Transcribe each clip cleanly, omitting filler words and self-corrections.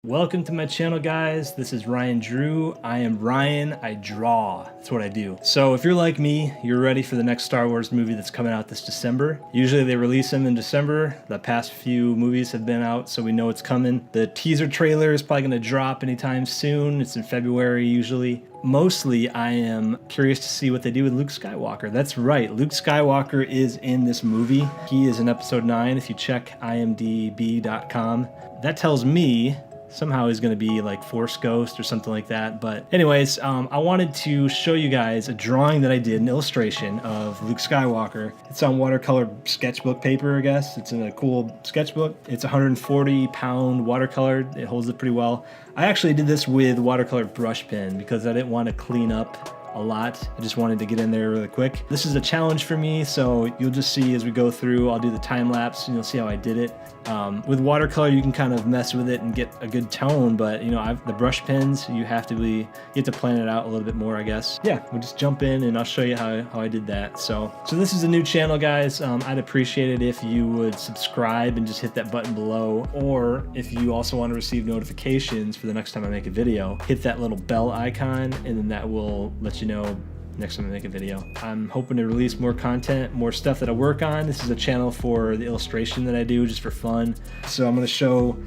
Welcome to my channel, guys. This is Ryandrew. I am Ryan. I draw. That's what I do. So if you're like me, you're ready for the next Star Wars movie that's coming out this December. Usually they release them in December. The past few movies have been out, so we know it's coming. The teaser trailer is probably going to drop anytime soon. It's in February usually. Mostly, I am curious to see what they do with Luke Skywalker. That's right, Luke Skywalker is in this movie. He is in episode 9 if you check imdb.com. That tells me somehow he's going to be like Force Ghost or something like that. But anyways, I wanted to show you guys a drawing that I did, an illustration of Luke Skywalker. It's on watercolor sketchbook paper, I guess. It's in a cool sketchbook. It's 140-pound watercolor. It holds it pretty well. I actually did this with watercolor brush pen because I didn't want to clean up a lot. I just wanted to get in there really quick. This is a challenge for me, so you'll just see as we go through. I'll do the time lapse and you'll see how I did it. With watercolor, you can kind of mess with it and get a good tone, but you know, the brush pens, you have to plan it out a little bit more, I guess. Yeah, we'll just jump in and I'll show you how I did that. So this is a new channel, guys. I'd appreciate it if you would subscribe and just hit that button below, or if you also want to receive notifications for the next time I make a video, hit that little bell icon, and then that will let you know next time I make a video. I'm hoping to release more content, more stuff that I work on. This is a channel for the illustration that I do just for fun. So I'm gonna show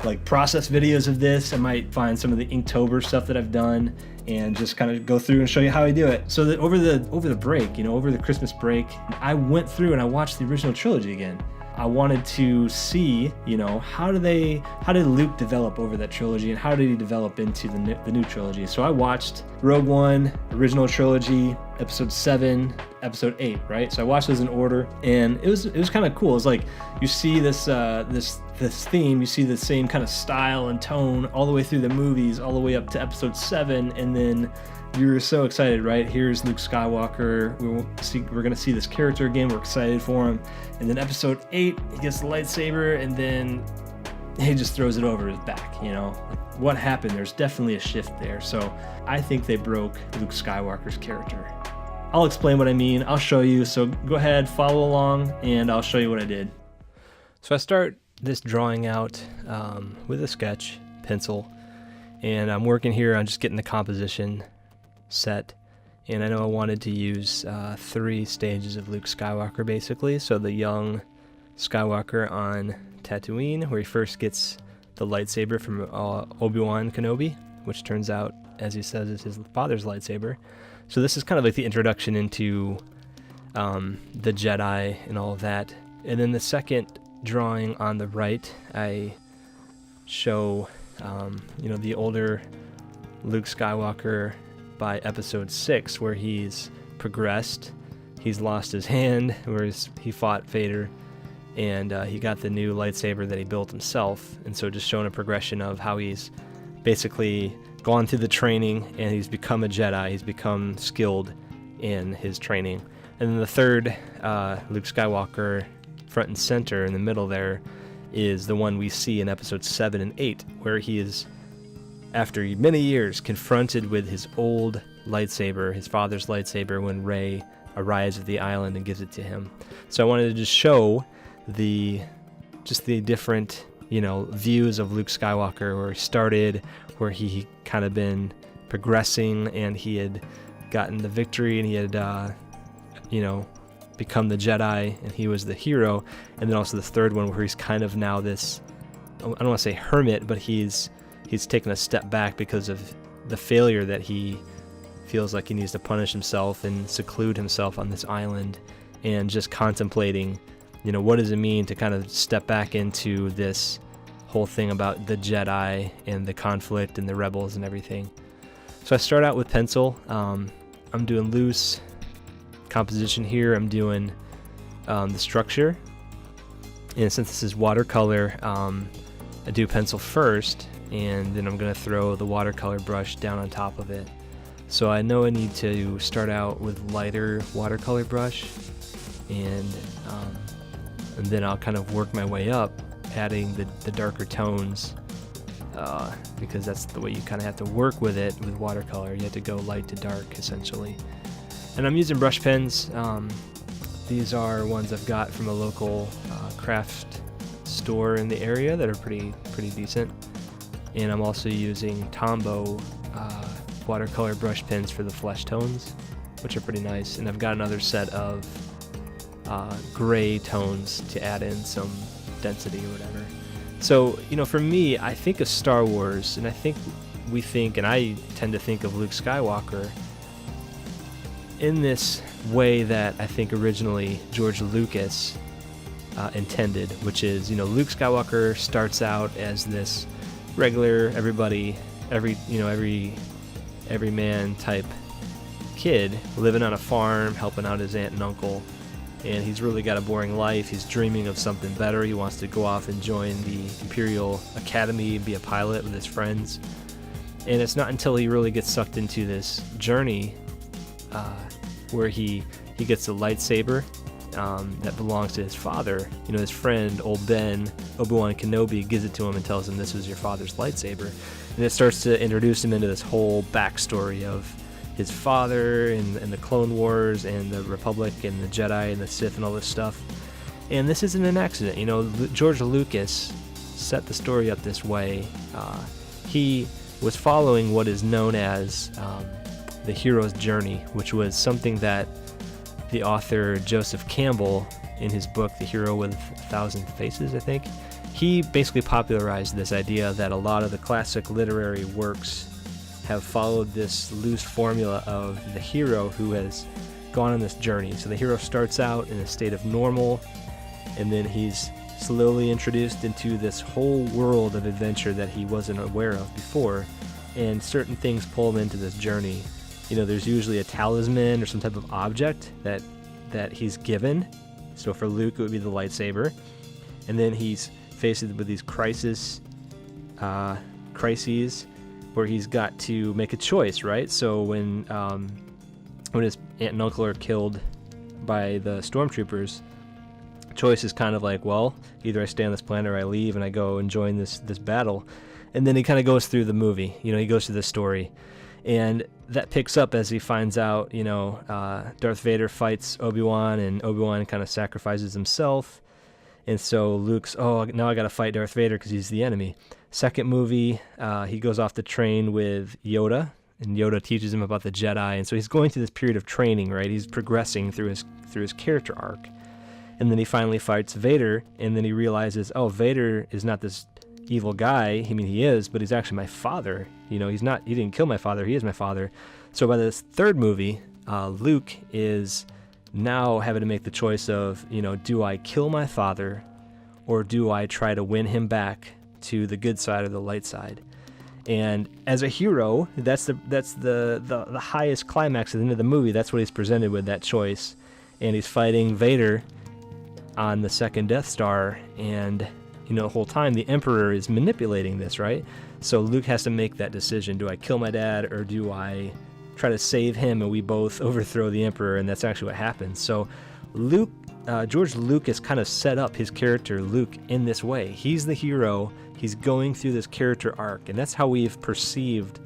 like process videos of this. I might find some of the Inktober stuff that I've done and just kind of go through and show you how I do it. So that over the break, you know, over the Christmas break, I went through and I watched the original trilogy again. I wanted to see, you know, how did Luke develop over that trilogy and how did he develop into the new trilogy? So I watched Rogue One, original trilogy, episode 7, episode 8, right? So I watched those in order, and it was kind of cool. It's like you see this theme, you see the same kind of style and tone all the way through the movies, all the way up to episode 7, and then you're so excited, right? Here's Luke Skywalker. We're gonna see this character again. We're excited for him. And then episode 8, he gets the lightsaber, and then he just throws it over his back. You know, like, what happened? There's definitely a shift there. So I think they broke Luke Skywalker's character. I'll explain what I mean. I'll show you. So go ahead, follow along, and I'll show you what I did. So I start this drawing out with a sketch pencil, and I'm working here on just getting the composition set, and I know I wanted to use 3 stages of Luke Skywalker basically. So the young Skywalker on Tatooine, where he first gets the lightsaber from Obi-Wan Kenobi, which turns out, as he says, is his father's lightsaber. So this is kind of like the introduction into the Jedi and all of that. And then the second drawing on the right, I show you know, the older Luke Skywalker by episode 6, where he's progressed. He's lost his hand, whereas he fought Vader, and he got the new lightsaber that he built himself. And so just showing a progression of how he's basically gone through the training and he's become a Jedi. He's become skilled in his training. And then the third Luke Skywalker, front and center in the middle there, is the one we see in episodes 7 and 8, where he is, after many years, confronted with his old lightsaber, his father's lightsaber, when Rey arrives at the island and gives it to him. So I wanted to just show the different, you know, views of Luke Skywalker, where he started, where he kind of been progressing, and he had gotten the victory, and he had, you know, become the Jedi, and he was the hero. And then also the third one, where he's kind of now this, I don't want to say hermit, but he's taken a step back because of the failure that he feels like he needs to punish himself and seclude himself on this island, and just contemplating, you know, what does it mean to kind of step back into this whole thing about the Jedi and the conflict and the rebels and everything. So I start out with pencil. I'm doing loose composition here. I'm doing the structure, and since this is watercolor, I do pencil first, and then I'm going to throw the watercolor brush down on top of it. So I know I need to start out with lighter watercolor brush, and then I'll kind of work my way up, adding the darker tones, because that's the way you kind of have to work with it with watercolor. You have to go light to dark, essentially. And I'm using brush pens. These are ones I've got from a local craft store in the area that are pretty decent. and I'm also using Tombow watercolor brush pens for the flesh tones, which are pretty nice. And I've got another set of gray tones to add in some density or whatever. So, for me, I think of Star Wars, and I tend to think of Luke Skywalker in this way that I think originally George Lucas intended, which is, Luke Skywalker starts out as this regular, every man type kid living on a farm, helping out his aunt and uncle, and he's really got a boring life. He's dreaming of something better. He wants to go off and join the Imperial Academy and be a pilot with his friends. And it's not until he really gets sucked into this journey where he gets a lightsaber that belongs to his father. His friend, old Ben, Obi-Wan Kenobi, gives it to him and tells him this was your father's lightsaber. And it starts to introduce him into this whole backstory of his father and the Clone Wars and the Republic and the Jedi and the Sith and all this stuff. And this isn't an accident. George Lucas set the story up this way. He was following what is known as the hero's journey, which was something that the author Joseph Campbell, in his book The Hero with 1,000 Faces, I think, he basically popularized this idea that a lot of the classic literary works have followed this loose formula of the hero who has gone on this journey. So the hero starts out in a state of normal, and then he's slowly introduced into this whole world of adventure that he wasn't aware of before, and certain things pull him into this journey. There's usually a talisman or some type of object that he's given. So for Luke, it would be the lightsaber, and then he's faced with these crises where he's got to make a choice, right? So when his aunt and uncle are killed by the stormtroopers, choice is kind of like, well, either I stay on this planet or I leave and I go and join this battle. And then he kind of goes through the movie, he goes through the story. And that picks up as he finds out, Darth Vader fights Obi-Wan, and Obi-Wan kind of sacrifices himself. And so Luke's, now I got to fight Darth Vader because he's the enemy. Second movie, he goes off to train with Yoda, and Yoda teaches him about the Jedi. And so he's going through this period of training, right? He's progressing through his character arc. And then he finally fights Vader, and then he realizes, Vader is not this evil guy. He is, but he's actually my father. He didn't kill my father. He is my father. So by this third movie, Luke is now having to make the choice of, do I kill my father, or do I try to win him back to the good side or the light side? And as a hero, that's the highest climax at the end of the movie. That's what he's presented with, that choice. And he's fighting Vader on the second Death Star, and the whole time the Emperor is manipulating this, right? So Luke has to make that decision. Do I kill my dad, or do I try to save him and we both overthrow the Emperor? And that's actually what happens. So George Lucas kind of set up his character Luke in this way. He's the hero. He's going through this character arc, and that's how we've perceived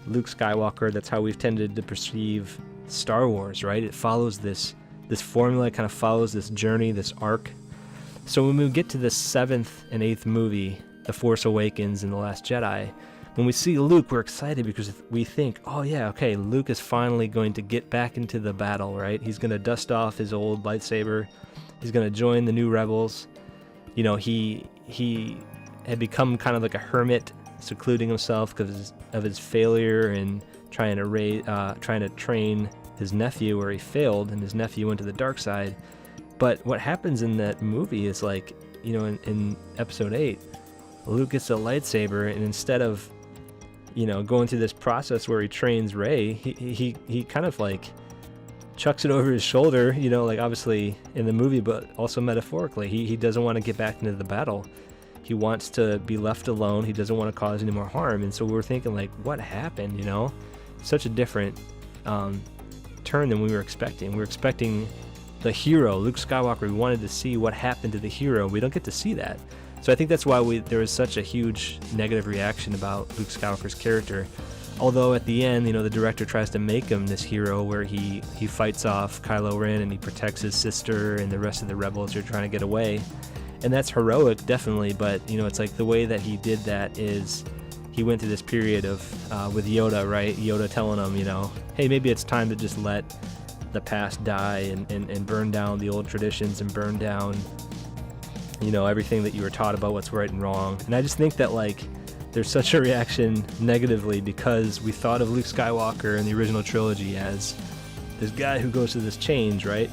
Luke Skywalker. That's how we've tended to perceive Star Wars, right? It follows this formula, kind of follows this journey, this arc. So when we get to the 7th and 8th movie, The Force Awakens and The Last Jedi, when we see Luke, we're excited because we think, Luke is finally going to get back into the battle, right? He's going to dust off his old lightsaber. He's going to join the new rebels. He had become kind of like a hermit, secluding himself because of his failure and trying to train his nephew, where he failed, and his nephew went to the dark side. But what happens in that movie is in episode 8, Luke gets a lightsaber, and instead of, going through this process where he trains Rey, he kind of chucks it over his shoulder, obviously in the movie, but also metaphorically. He doesn't want to get back into the battle. He wants to be left alone. He doesn't want to cause any more harm. And so we're thinking, what happened, Such a different turn than we were expecting. We were expecting the hero, Luke Skywalker. We wanted to see what happened to the hero. We don't get to see that. So I think that's why there was such a huge negative reaction about Luke Skywalker's character. Although at the end, the director tries to make him this hero where he fights off Kylo Ren and he protects his sister and the rest of the rebels who are trying to get away. And that's heroic, definitely, but it's the way that he did that is he went through this period of with Yoda, right? Yoda telling him, you know, hey, maybe it's time to just let the past die and burn down the old traditions and burn down, you know, everything that you were taught about what's right and wrong. And I just think that, like, there's such a reaction negatively because we thought of Luke Skywalker in the original trilogy as this guy who goes through this change, right?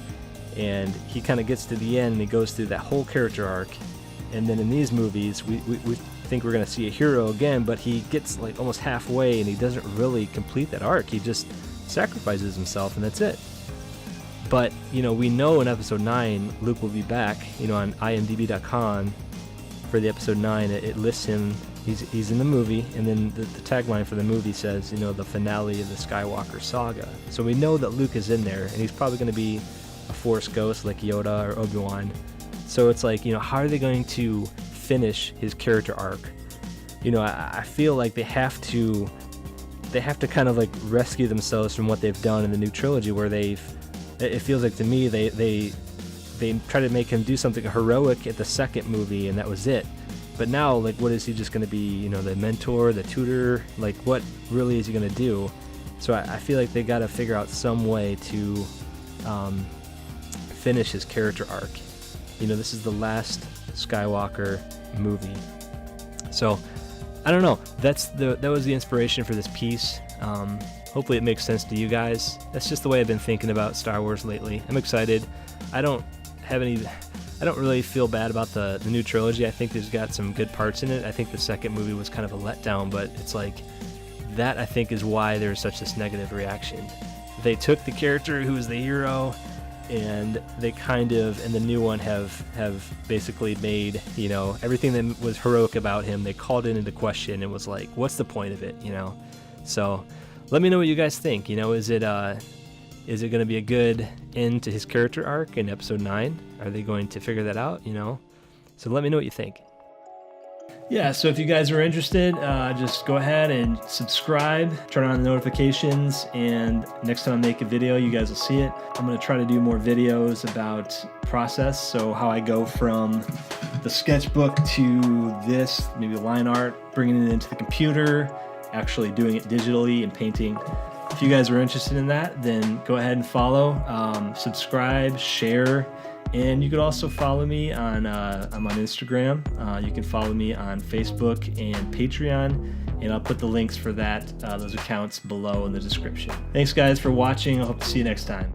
And he kind of gets to the end and he goes through that whole character arc. And then in these movies, we think we're going to see a hero again, but he gets like almost halfway and he doesn't really complete that arc. He just sacrifices himself and that's it. But, you know, we know in episode 9, Luke will be back, you know, on imdb.com for the episode 9. It lists him, he's in the movie, and then the tagline for the movie says, you know, the finale of the Skywalker saga. So we know that Luke is in there, and he's probably going to be a Force ghost like Yoda or Obi-Wan. So it's like, you know, how are they going to finish his character arc? You know, I feel like they have to kind of like rescue themselves from what they've done in the new trilogy, where it feels like to me they try to make him do something heroic at the second movie and that was it. But now, like, what is he just going to be, you know, the mentor, the tutor? Like, what really is he going to do? So I feel like they got to figure out some way to finish his character arc. You know, this is the last Skywalker movie. So I don't know. That was the inspiration for this piece. Hopefully it makes sense to you guys. That's just the way I've been thinking about Star Wars lately. I'm excited. I don't really feel bad about the new trilogy. I think there's got some good parts in it. I think the second movie was kind of a letdown, but it's like that, I think, is why there's such this negative reaction. They took the character who was the hero and they kind of, in the new one, have basically made, you know, everything that was heroic about him, they called it into question and was like, what's the point of it, you know? So let me know what you guys think. You know, is it going to be a good end to his character arc in episode 9? Are they going to figure that out, you know? So let me know what you think. Yeah, so if you guys are interested, just go ahead and subscribe, turn on the notifications, and next time I make a video, you guys will see it. I'm going to try to do more videos about process, so how I go from the sketchbook to this, maybe line art, bringing it into the computer, actually doing it digitally and painting. If you guys are interested in that, then go ahead and follow, subscribe, share, and you could also follow me on, I'm on Instagram. You can follow me on Facebook and Patreon, and I'll put the links for those accounts below in the description. Thanks guys for watching. I hope to see you next time.